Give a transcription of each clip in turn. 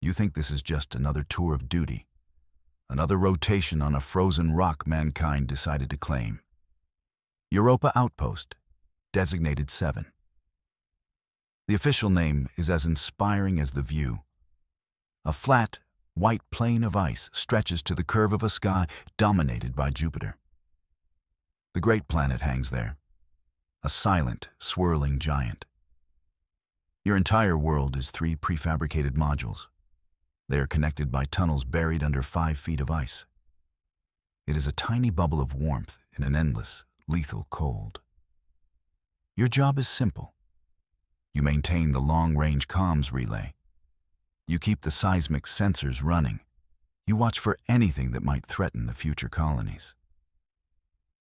You think this is just another tour of duty, another rotation on a frozen rock mankind decided to claim. Europa Outpost, designated 7. The official name is as inspiring as the view. A flat, white plain of ice stretches to the curve of a sky dominated by Jupiter. The great planet hangs there, a silent, swirling giant. Your entire world is 3 prefabricated modules. They are connected by tunnels buried under 5 feet of ice. It is a tiny bubble of warmth in an endless, lethal cold. Your job is simple. You maintain the long-range comms relay. You keep the seismic sensors running. You watch for anything that might threaten the future colonies.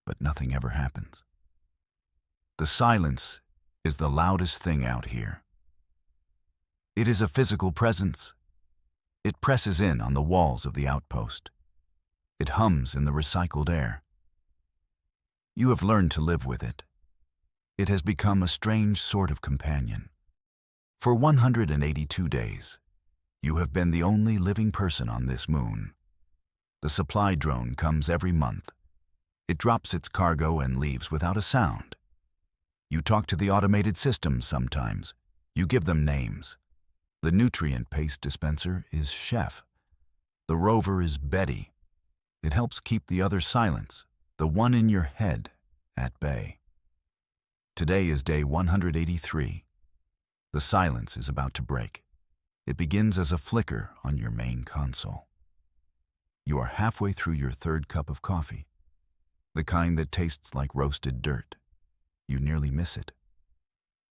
But nothing ever happens. The silence is the loudest thing out here. It is a physical presence. It presses in on the walls of the outpost. It hums in the recycled air. You have learned to live with it. It has become a strange sort of companion. For 182 days, you have been the only living person on this moon. The supply drone comes every month. It drops its cargo and leaves without a sound. You talk to the automated systems sometimes. You give them names. The nutrient paste dispenser is Chef. The rover is Betty. It helps keep the other silence, the one in your head, at bay. Today is day 183. The silence is about to break. It begins as a flicker on your main console. You are halfway through your 3rd cup of coffee, the kind that tastes like roasted dirt. You nearly miss it.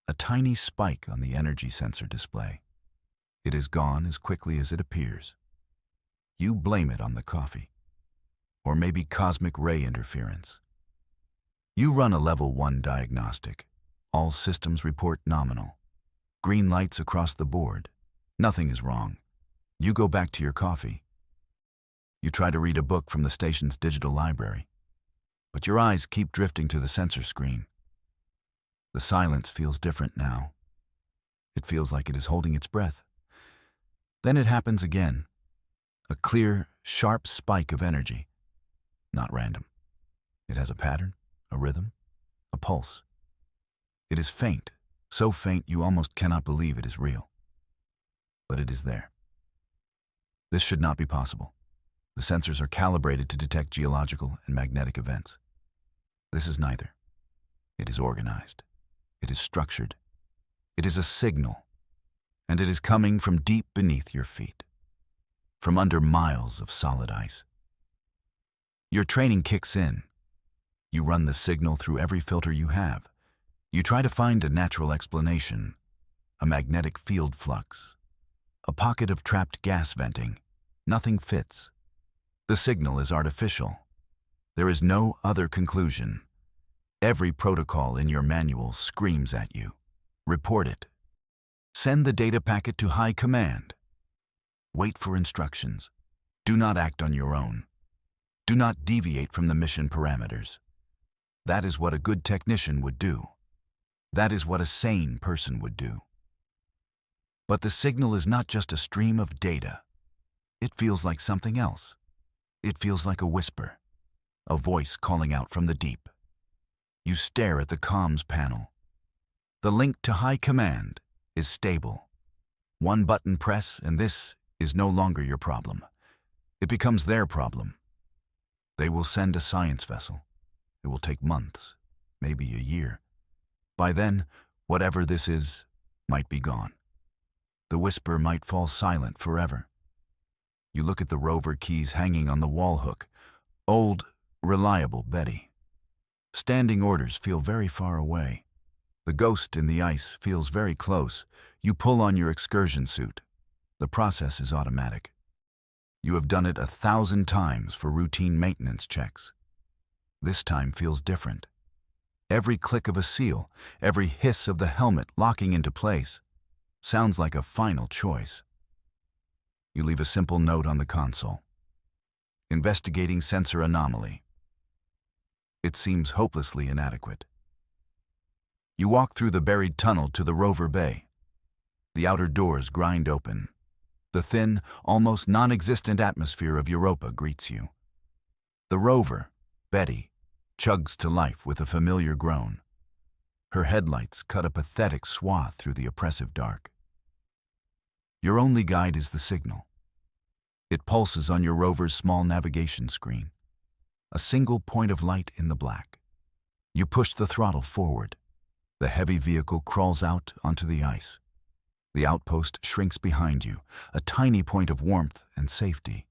A tiny spike on the energy sensor display. It is gone as quickly as it appears. You blame it on the coffee, or maybe cosmic ray interference. You run a level 1 diagnostic. All systems report nominal. Green lights across the board. Nothing is wrong. You go back to your coffee. You try to read a book from the station's digital library, but your eyes keep drifting to the sensor screen. The silence feels different now. It feels like it is holding its breath. Then it happens again. A clear, sharp spike of energy. Not random. It has a pattern, a rhythm, a pulse. It is faint, so faint you almost cannot believe it is real. But it is there. This should not be possible. The sensors are calibrated to detect geological and magnetic events. This is neither. It is organized. It is structured. It is a signal. And it is coming from deep beneath your feet, from under miles of solid ice. Your training kicks in. You run the signal through every filter you have. You try to find a natural explanation, a magnetic field flux, a pocket of trapped gas venting. Nothing fits. The signal is artificial. There is no other conclusion. Every protocol in your manual screams at you. Report it. Send the data packet to high command. Wait for instructions. Do not act on your own. Do not deviate from the mission parameters. That is what a good technician would do. That is what a sane person would do. But the signal is not just a stream of data. It feels like something else. It feels like a whisper, a voice calling out from the deep. You stare at the comms panel. The link to high command is stable. One button press and this is no longer your problem. It becomes their problem. They will send a science vessel. It will take months, maybe a year. By then, whatever this is might be gone. The whisper might fall silent forever. You look at the rover keys hanging on the wall hook. Old, reliable Betty. Standing orders feel very far away. The ghost in the ice feels very close. You pull on your excursion suit. The process is automatic. You have done it 1,000 times for routine maintenance checks. This time feels different. Every click of a seal, every hiss of the helmet locking into place, sounds like a final choice. You leave a simple note on the console. Investigating sensor anomaly. It seems hopelessly inadequate. You walk through the buried tunnel to the rover bay. The outer doors grind open. The thin, almost non-existent atmosphere of Europa greets you. The rover, Betty, chugs to life with a familiar groan. Her headlights cut a pathetic swath through the oppressive dark. Your only guide is the signal. It pulses on your rover's small navigation screen, a single point of light in the black. You push the throttle forward. The heavy vehicle crawls out onto the ice. The outpost shrinks behind you, a tiny point of warmth and safety.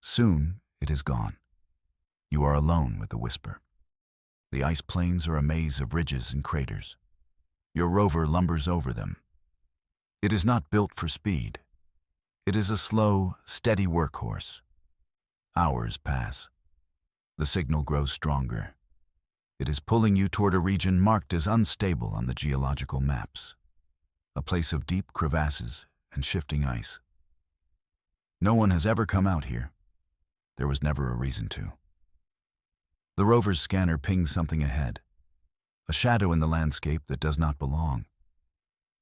Soon, it is gone. You are alone with the whisper. The ice plains are a maze of ridges and craters. Your rover lumbers over them. It is not built for speed. It is a slow, steady workhorse. Hours pass. The signal grows stronger. It is pulling you toward a region marked as unstable on the geological maps, a place of deep crevasses and shifting ice. No one has ever come out here. There was never a reason to. The rover's scanner pings something ahead, a shadow in the landscape that does not belong.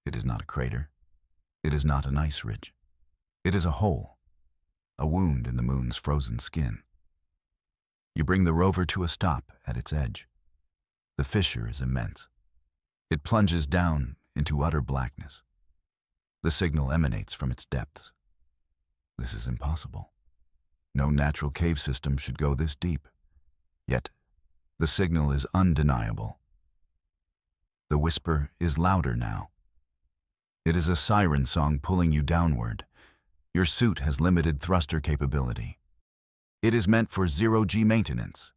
It is not a crater. It is not an ice ridge. It is a hole, a wound in the moon's frozen skin. You bring the rover to a stop at its edge. The fissure is immense. It plunges down into utter blackness. The signal emanates from its depths. This is impossible. No natural cave system should go this deep. Yet, the signal is undeniable. The whisper is louder now. It is a siren song pulling you downward. Your suit has limited thruster capability. It is meant for zero-G maintenance,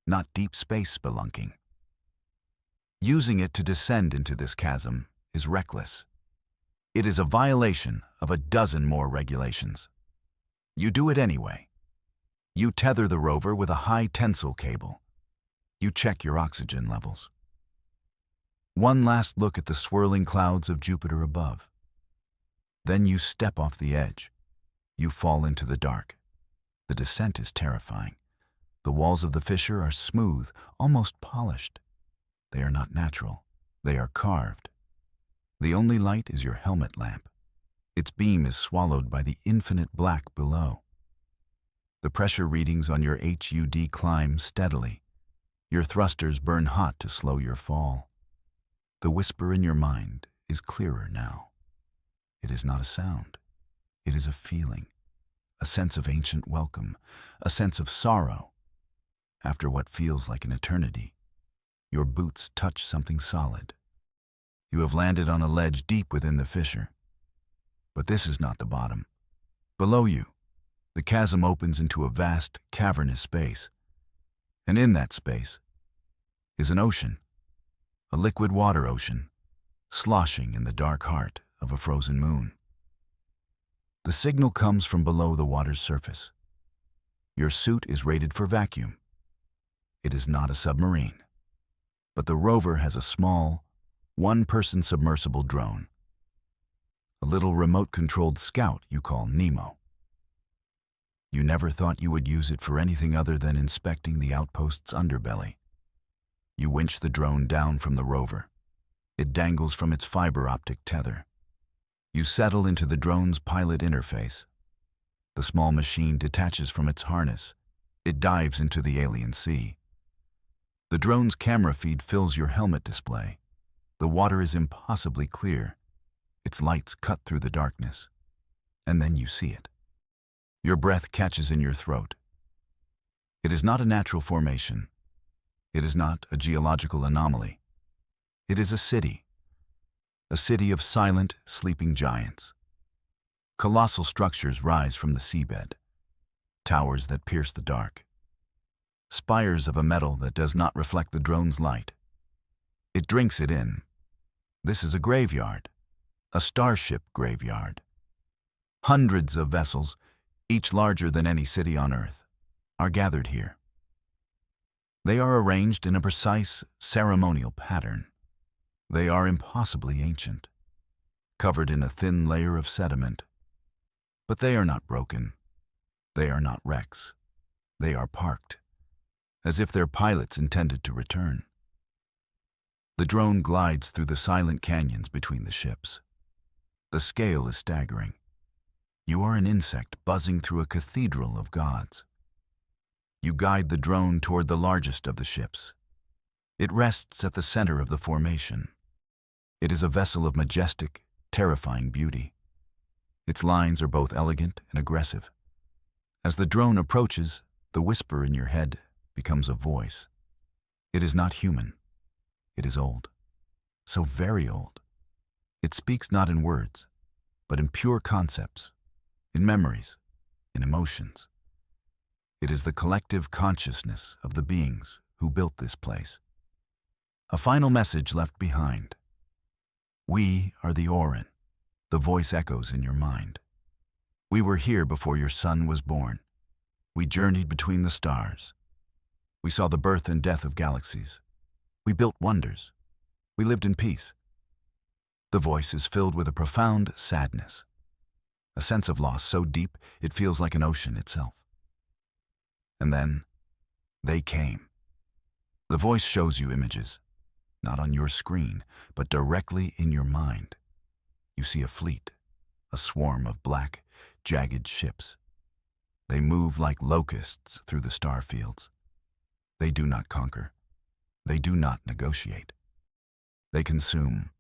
not deep space spelunking. Using it to descend into this chasm is reckless. It is a violation of a dozen more regulations. You do it anyway. You tether the rover with a high tensile cable. You check your oxygen levels. One last look at the swirling clouds of Jupiter above. Then you step off the edge. You fall into the dark. The descent is terrifying. The walls of the fissure are smooth, almost polished. They are not natural. They are carved. The only light is your helmet lamp. Its beam is swallowed by the infinite black below. The pressure readings on your HUD climb steadily. Your thrusters burn hot to slow your fall. The whisper in your mind is clearer now. It is not a sound. It is a feeling, a sense of ancient welcome, a sense of sorrow. After what feels like an eternity, your boots touch something solid. You have landed on a ledge deep within the fissure. But this is not the bottom. Below you, the chasm opens into a vast, cavernous space. And in that space is an ocean, a liquid water ocean, sloshing in the dark heart of a frozen moon. The signal comes from below the water's surface. Your suit is rated for vacuum. It is not a submarine, but the rover has a small, one-person submersible drone, a little remote-controlled scout you call Nemo. You never thought you would use it for anything other than inspecting the outpost's underbelly. You winch the drone down from the rover. It dangles from its fiber-optic tether. You settle into the drone's pilot interface. The small machine detaches from its harness. It dives into the alien sea. The drone's camera feed fills your helmet display. The water is impossibly clear. Its lights cut through the darkness. And then you see it. Your breath catches in your throat. It is not a natural formation. It is not a geological anomaly. It is a city of silent, sleeping giants. Colossal structures rise from the seabed, towers that pierce the dark, spires of a metal that does not reflect the drone's light. It drinks it in. This is a graveyard, a starship graveyard. Hundreds of vessels, each larger than any city on Earth, are gathered here. They are arranged in a precise, ceremonial pattern. They are impossibly ancient, covered in a thin layer of sediment. But they are not broken. They are not wrecks. They are parked, as if their pilots intended to return. The drone glides through the silent canyons between the ships. The scale is staggering. You are an insect buzzing through a cathedral of gods. You guide the drone toward the largest of the ships. It rests at the center of the formation. It is a vessel of majestic, terrifying beauty. Its lines are both elegant and aggressive. As the drone approaches, the whisper in your head becomes a voice. It is not human. It is old. So very old. It speaks not in words, but in pure concepts, in memories, in emotions. It is the collective consciousness of the beings who built this place. A final message left behind. We are the Orin. The voice echoes in your mind. We were here before your sun was born. We journeyed between the stars. We saw the birth and death of galaxies. We built wonders. We lived in peace. The voice is filled with a profound sadness, a sense of loss so deep it feels like an ocean itself. And then, they came. The voice shows you images, not on your screen, but directly in your mind. You see a fleet, a swarm of black, jagged ships. They move like locusts through the star fields. They do not conquer. They do not negotiate. They consume.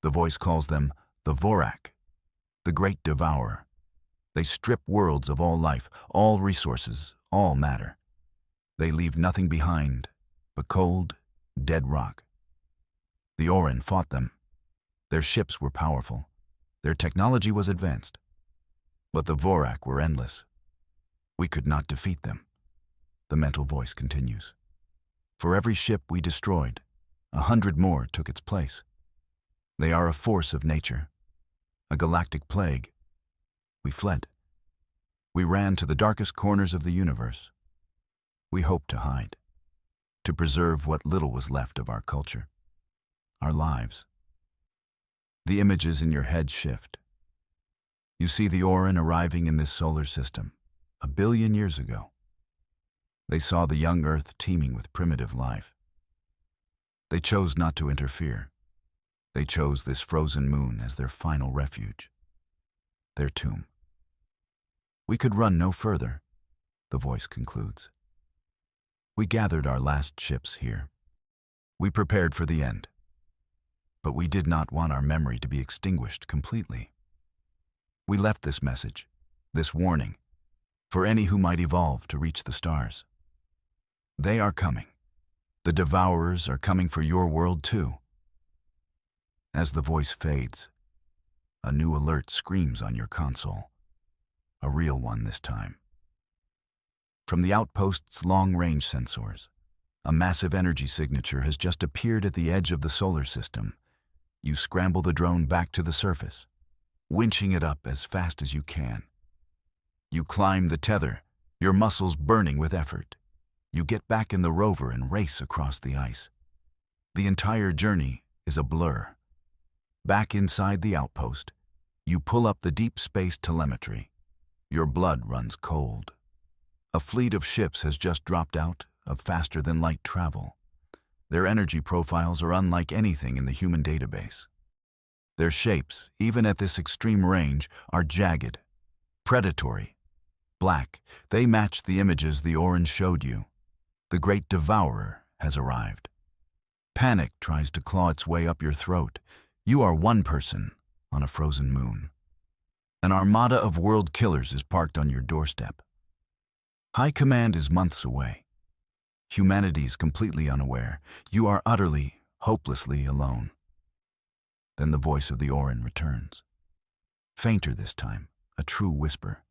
The voice calls them the Vorak, the great devourer. They strip worlds of all life, all resources, all matter. They leave nothing behind but cold, dead rock. The Orin fought them. Their ships were powerful. Their technology was advanced. But the Vorak were endless. We could not defeat them. The mental voice continues. For every ship we destroyed, 100 more took its place. They are a force of nature, a galactic plague. We fled. We ran to the darkest corners of the universe. We hoped to hide, to preserve what little was left of our culture, our lives. The images in your head shift. You see the Orin arriving in this solar system 1 billion years ago. They saw the young Earth teeming with primitive life. They chose not to interfere. They chose this frozen moon as their final refuge, their tomb. We could run no further, the voice concludes. We gathered our last ships here. We prepared for the end. But we did not want our memory to be extinguished completely. We left this message, this warning, for any who might evolve to reach the stars. They are coming. The devourers are coming for your world too. As the voice fades, a new alert screams on your console. A real one this time. From the outpost's long-range sensors, a massive energy signature has just appeared at the edge of the solar system. You scramble the drone back to the surface, winching it up as fast as you can. You climb the tether, your muscles burning with effort. You get back in the rover and race across the ice. The entire journey is a blur. Back inside the outpost, you pull up the deep space telemetry. Your blood runs cold. A fleet of ships has just dropped out of faster-than-light travel. Their energy profiles are unlike anything in the human database. Their shapes, even at this extreme range, are jagged, predatory, black. They match the images the Orin showed you. The great devourer has arrived. Panic tries to claw its way up your throat. You are one person on a frozen moon. An armada of world killers is parked on your doorstep. High Command is months away. Humanity is completely unaware. You are utterly, hopelessly alone. Then the voice of the Orin returns. Fainter this time, a true whisper.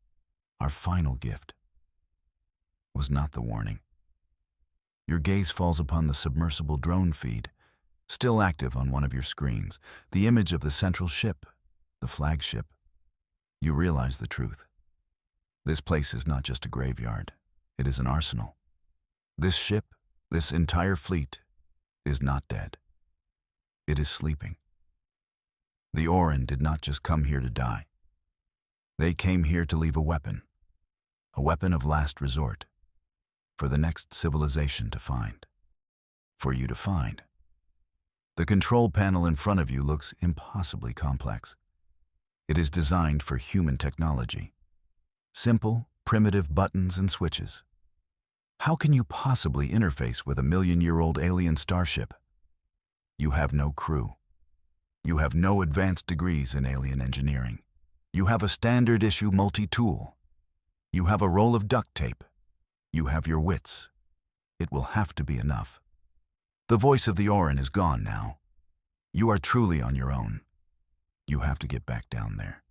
Our final gift was not the warning. Your gaze falls upon the submersible drone feed, still active on one of your screens, the image of the central ship, the flagship. You realize the truth. This place is not just a graveyard. It is an arsenal. This ship, this entire fleet, is not dead. It is sleeping. The Orin did not just come here to die. They came here to leave a weapon of last resort, for the next civilization to find, for you to find. The control panel in front of you looks impossibly complex. It is designed for human technology. Simple, primitive buttons and switches. How can you possibly interface with a million-year-old alien starship? You have no crew. You have no advanced degrees in alien engineering. You have a standard-issue multi-tool. You have a roll of duct tape. You have your wits. It will have to be enough. The voice of the Orin is gone now. You are truly on your own. You have to get back down there.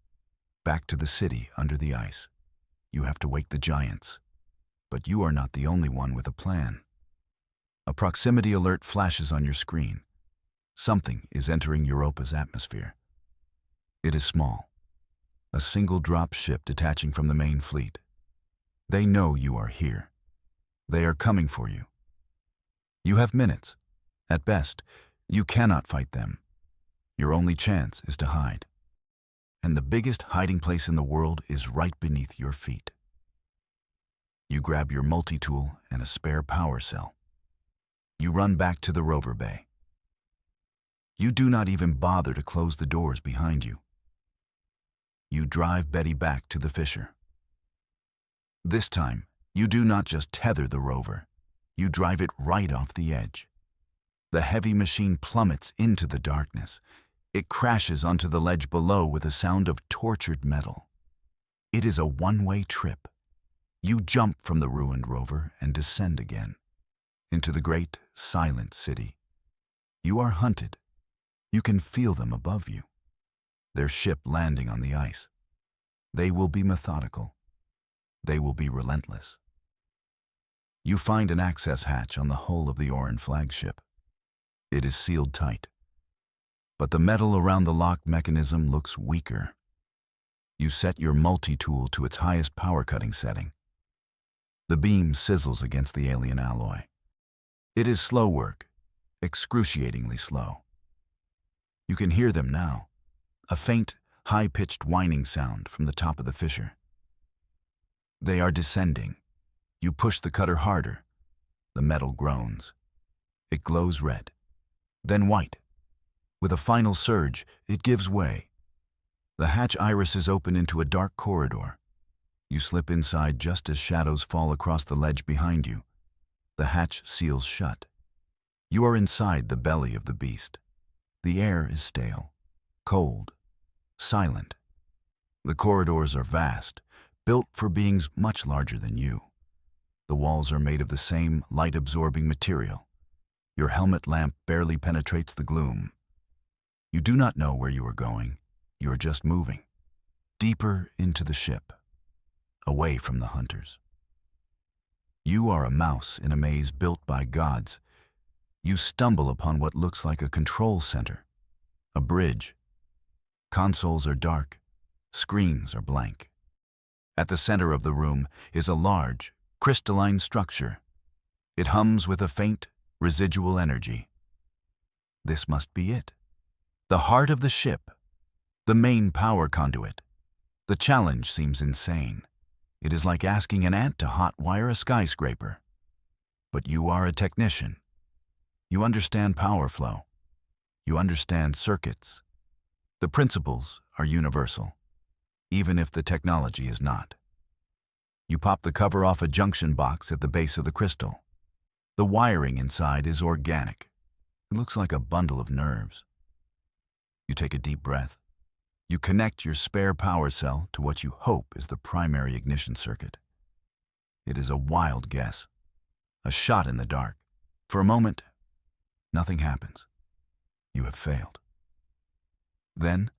Back to the city under the ice. You have to wake the giants. But you are not the only one with a plan. A proximity alert flashes on your screen. Something is entering Europa's atmosphere. It is small. A single drop ship detaching from the main fleet. They know you are here. They are coming for you. You have minutes. At best, you cannot fight them. Your only chance is to hide. And the biggest hiding place in the world is right beneath your feet. You grab your multi-tool and a spare power cell. You run back to the rover bay. You do not even bother to close the doors behind you. You drive Betty back to the fissure. This time, you do not just tether the rover. You drive it right off the edge. The heavy machine plummets into the darkness. It crashes onto the ledge below with a sound of tortured metal. It is a one-way trip. You jump from the ruined rover and descend again into the great, silent city. You are hunted. You can feel them above you. Their ship landing on the ice. They will be methodical. They will be relentless. You find an access hatch on the hull of the Orin flagship. It is sealed tight. But the metal around the lock mechanism looks weaker. You set your multi-tool to its highest power-cutting setting. The beam sizzles against the alien alloy. It is slow work, excruciatingly slow. You can hear them now, a faint, high-pitched whining sound from the top of the fissure. They are descending. You push the cutter harder. The metal groans. It glows red, then white. With a final surge, it gives way. The hatch irises open into a dark corridor. You slip inside just as shadows fall across the ledge behind you. The hatch seals shut. You are inside the belly of the beast. The air is stale, cold, silent. The corridors are vast, built for beings much larger than you. The walls are made of the same light-absorbing material. Your helmet lamp barely penetrates the gloom. You do not know where you are going. You are just moving, deeper into the ship, away from the hunters. You are a mouse in a maze built by gods. You stumble upon what looks like a control center, a bridge. Consoles are dark, screens are blank. At the center of the room is a large, crystalline structure. It hums with a faint, residual energy. This must be it. The heart of the ship, the main power conduit. The challenge seems insane. It is like asking an ant to hotwire a skyscraper. But you are a technician. You understand power flow. You understand circuits. The principles are universal, even if the technology is not. You pop the cover off a junction box at the base of the crystal. The wiring inside is organic. It looks like a bundle of nerves. You take a deep breath. You connect your spare power cell to what you hope is the primary ignition circuit. It is a wild guess, a shot in the dark. For a moment, nothing happens. You have failed. Then,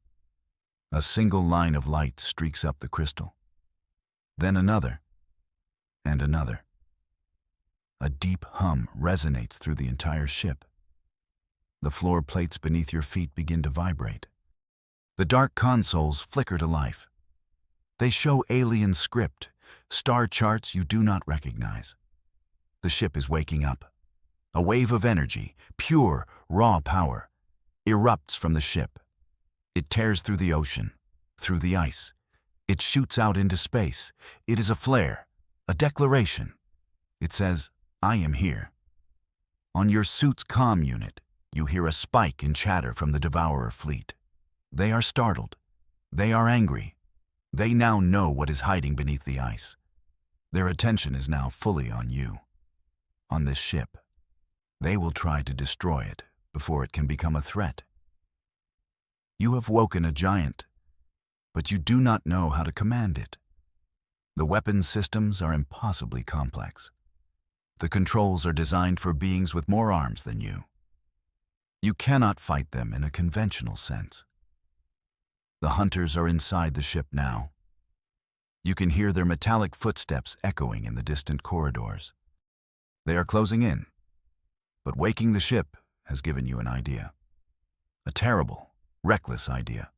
a single line of light streaks up the crystal. Then another, and another. A deep hum resonates through the entire ship. The floor plates beneath your feet begin to vibrate. The dark consoles flicker to life. They show alien script, star charts you do not recognize. The ship is waking up. A wave of energy, pure, raw power, erupts from the ship. It tears through the ocean, through the ice. It shoots out into space. It is a flare, a declaration. It says, I am here. On your suit's comm unit, you hear a spike in chatter from the Devourer fleet. They are startled. They are angry. They now know what is hiding beneath the ice. Their attention is now fully on you, on this ship. They will try to destroy it before it can become a threat. You have woken a giant, but you do not know how to command it. The weapons systems are impossibly complex. The controls are designed for beings with more arms than you. You cannot fight them in a conventional sense. The hunters are inside the ship now. You can hear their metallic footsteps echoing in the distant corridors. They are closing in, but waking the ship has given you an idea. A terrible, reckless idea.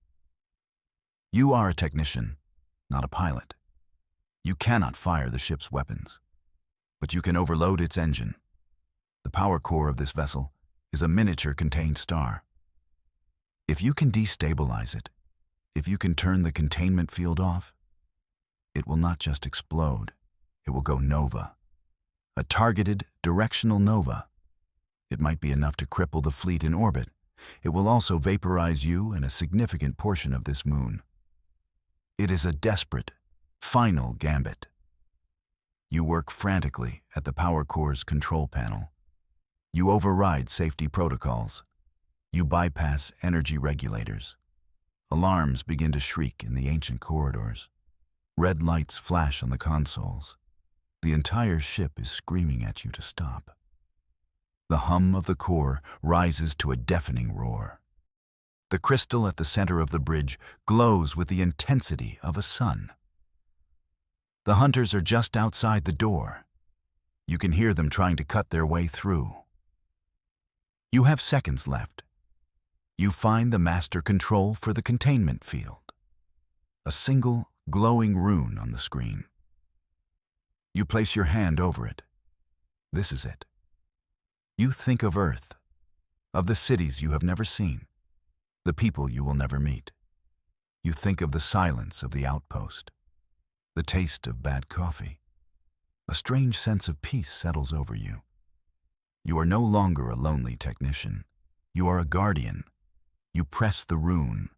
You are a technician, not a pilot. You cannot fire the ship's weapons, but you can overload its engine. The power core of this vessel is a miniature contained star. If you can destabilize it, if you can turn the containment field off, it will not just explode, it will go nova. A targeted, directional nova. It might be enough to cripple the fleet in orbit. It will also vaporize you and a significant portion of this moon. It is a desperate, final gambit. You work frantically at the power core's control panel. You override safety protocols. You bypass energy regulators. Alarms begin to shriek in the ancient corridors. Red lights flash on the consoles. The entire ship is screaming at you to stop. The hum of the core rises to a deafening roar. The crystal at the center of the bridge glows with the intensity of a sun. The hunters are just outside the door. You can hear them trying to cut their way through. You have seconds left. You find the master control for the containment field. A single glowing rune on the screen. You place your hand over it. This is it. You think of Earth, of the cities you have never seen, the people you will never meet. You think of the silence of the outpost, the taste of bad coffee. A strange sense of peace settles over you. You are no longer a lonely technician. You are a guardian. You press the rune.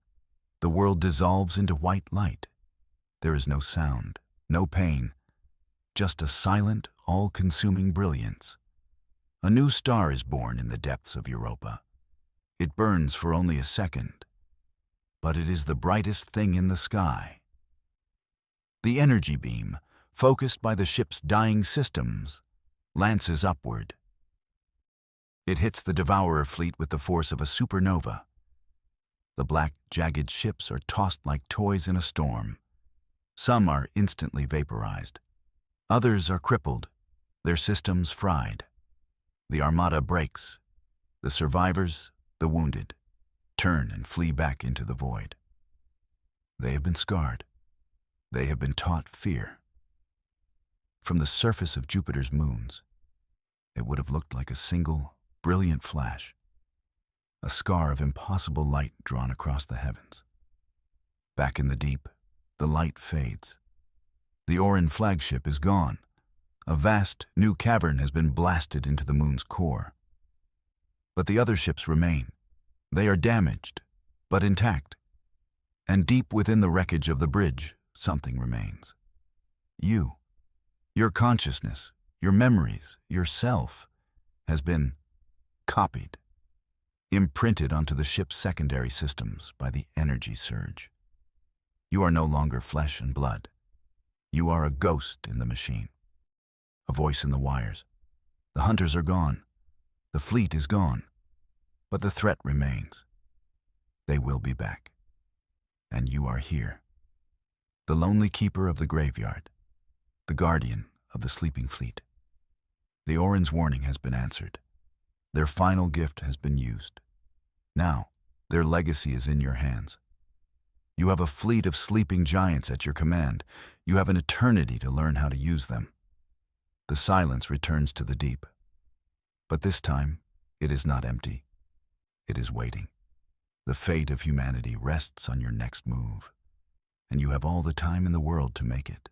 The world dissolves into white light. There is no sound, no pain, just a silent, all-consuming brilliance. A new star is born in the depths of Europa. It burns for only a second, but it is the brightest thing in the sky. The energy beam, focused by the ship's dying systems, lances upward. It hits the Devourer fleet with the force of a supernova. The black, jagged ships are tossed like toys in a storm. Some are instantly vaporized. Others are crippled, their systems fried. The armada breaks. The survivors, the wounded, turn and flee back into the void. They have been scarred. They have been taught fear. From the surface of Jupiter's moons, it would have looked like a single, brilliant flash, a scar of impossible light drawn across the heavens. Back in the deep, the light fades. The Orin flagship is gone. A vast, new cavern has been blasted into the moon's core. But the other ships remain. They are damaged, but intact. And deep within the wreckage of the bridge, something remains. You, your consciousness, your memories, yourself, has been copied, imprinted onto the ship's secondary systems by the energy surge. You are no longer flesh and blood. You are a ghost in the machine, a voice in the wires. The hunters are gone. The fleet is gone. But the threat remains. They will be back. And you are here. The lonely keeper of the graveyard, the guardian of the sleeping fleet. The Orin's warning has been answered. Their final gift has been used. Now, their legacy is in your hands. You have a fleet of sleeping giants at your command. You have an eternity to learn how to use them. The silence returns to the deep. But this time, it is not empty. It is waiting. The fate of humanity rests on your next move, and you have all the time in the world to make it.